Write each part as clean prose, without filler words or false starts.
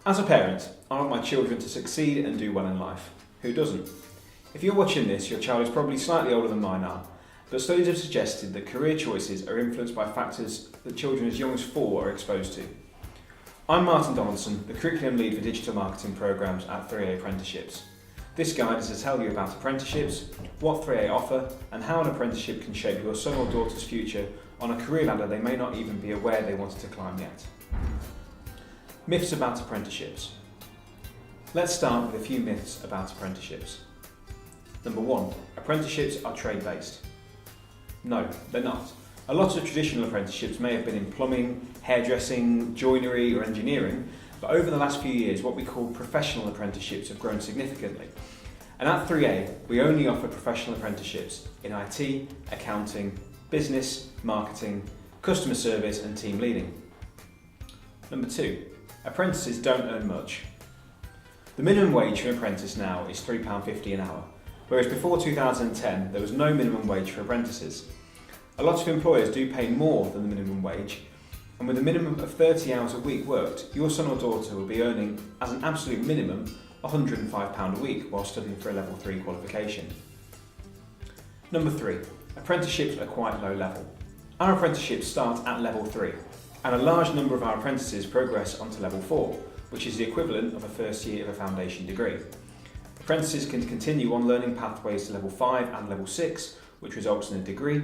As a parent, I want my children to succeed and do well in life. Who doesn't? If you're watching this, your child is probably slightly older than mine are, but studies have suggested that career choices are influenced by factors that children as young as 4 are exposed to. I'm Martin Donaldson, the Curriculum Lead for Digital Marketing Programmes at 3A Apprenticeships. This guide is to tell you about apprenticeships, what 3A offer, and how an apprenticeship can shape your son or daughter's future on a career ladder they may not even be aware they wanted to climb yet. Myths about apprenticeships. Let's start with a few myths about apprenticeships. Number 1. Apprenticeships are trade-based. No, they're not. A lot of traditional apprenticeships may have been in plumbing, hairdressing, joinery or engineering, but over the last few years what we call professional apprenticeships have grown significantly. And at 3A, we only offer professional apprenticeships in IT, accounting, business, marketing, customer service and team leading. Number 2. Apprentices don't earn much. The minimum wage for an apprentice now is £3.50 an hour, whereas before 2010 there was no minimum wage for apprentices. A lot of employers do pay more than the minimum wage, and with a minimum of 30 hours a week worked, your son or daughter will be earning, as an absolute minimum, £105 a week while studying for a level 3 qualification. Number 3. Apprenticeships are quite low level. Our apprenticeships start at level 3, and a large number of our apprentices progress onto level 4, which is the equivalent of a first year of a foundation degree. Apprentices can continue on learning pathways to level 5 and level 6, which results in a degree,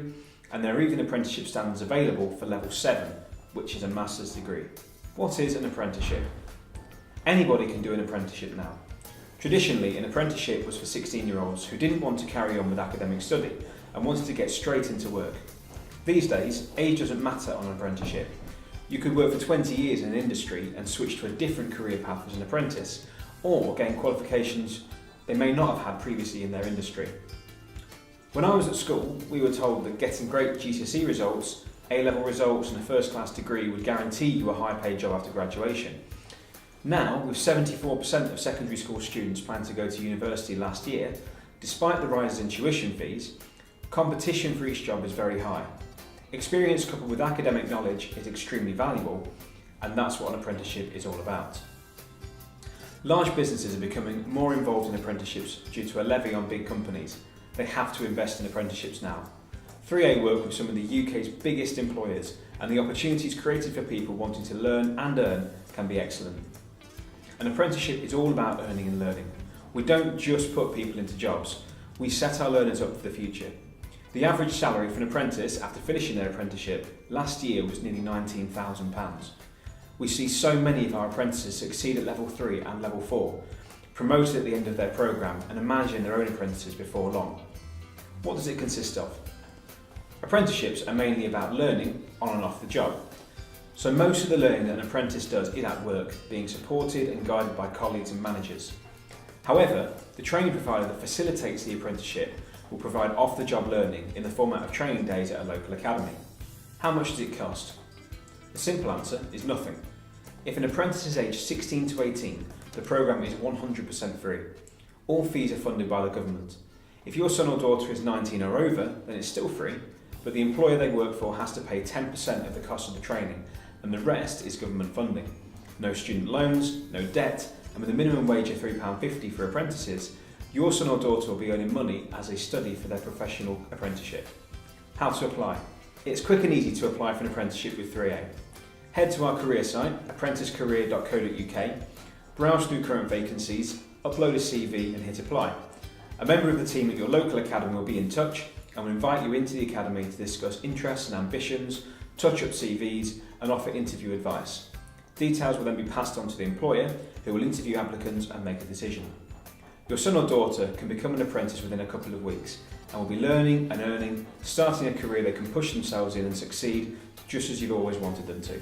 and there are even apprenticeship standards available for level 7, which is a master's degree. What is an apprenticeship? Anybody can do an apprenticeship now. Traditionally, an apprenticeship was for 16-year-olds who didn't want to carry on with academic study and wanted to get straight into work. These days, age doesn't matter on an apprenticeship. You could work for 20 years in an industry and switch to a different career path as an apprentice, or gain qualifications they may not have had previously in their industry. When I was at school, we were told that getting great GCSE results, A-level results and a first-class degree would guarantee you a high-paid job after graduation. Now, with 74% of secondary school students planning to go to university last year, despite the rises in tuition fees, competition for each job is very high. Experience coupled with academic knowledge is extremely valuable, and that's what an apprenticeship is all about. Large businesses are becoming more involved in apprenticeships due to a levy on big companies. They have to invest in apprenticeships now. 3A work with some of the UK's biggest employers, and the opportunities created for people wanting to learn and earn can be excellent. An apprenticeship is all about earning and learning. We don't just put people into jobs, we set our learners up for the future. The average salary for an apprentice after finishing their apprenticeship last year was nearly £19,000. We see so many of our apprentices succeed at level 3 and level 4, promoted at the end of their programme and are managing their own apprentices before long. What does it consist of? Apprenticeships are mainly about learning on and off the job. So most of the learning that an apprentice does is at work, being supported and guided by colleagues and managers. However, the training provider that facilitates the apprenticeship will provide off-the-job learning in the format of training days at a local academy. How much does it cost? The simple answer is nothing. If an apprentice is aged 16 to 18, the programme is 100% free. All fees are funded by the government. If your son or daughter is 19 or over, then it's still free, but the employer they work for has to pay 10% of the cost of the training, and the rest is government funding. No student loans, no debt, and with a minimum wage of £3.50 for apprentices, your son or daughter will be earning money as they study for their professional apprenticeship. How to apply? It's quick and easy to apply for an apprenticeship with 3A. Head to our career site, apprenticecareer.co.uk, browse through current vacancies, upload a CV and hit apply. A member of the team at your local academy will be in touch and will invite you into the academy to discuss interests and ambitions, touch up CVs and offer interview advice. Details will then be passed on to the employer, who will interview applicants and make a decision. Your son or daughter can become an apprentice within a couple of weeks and will be learning and earning, starting a career they can push themselves in and succeed just as you've always wanted them to.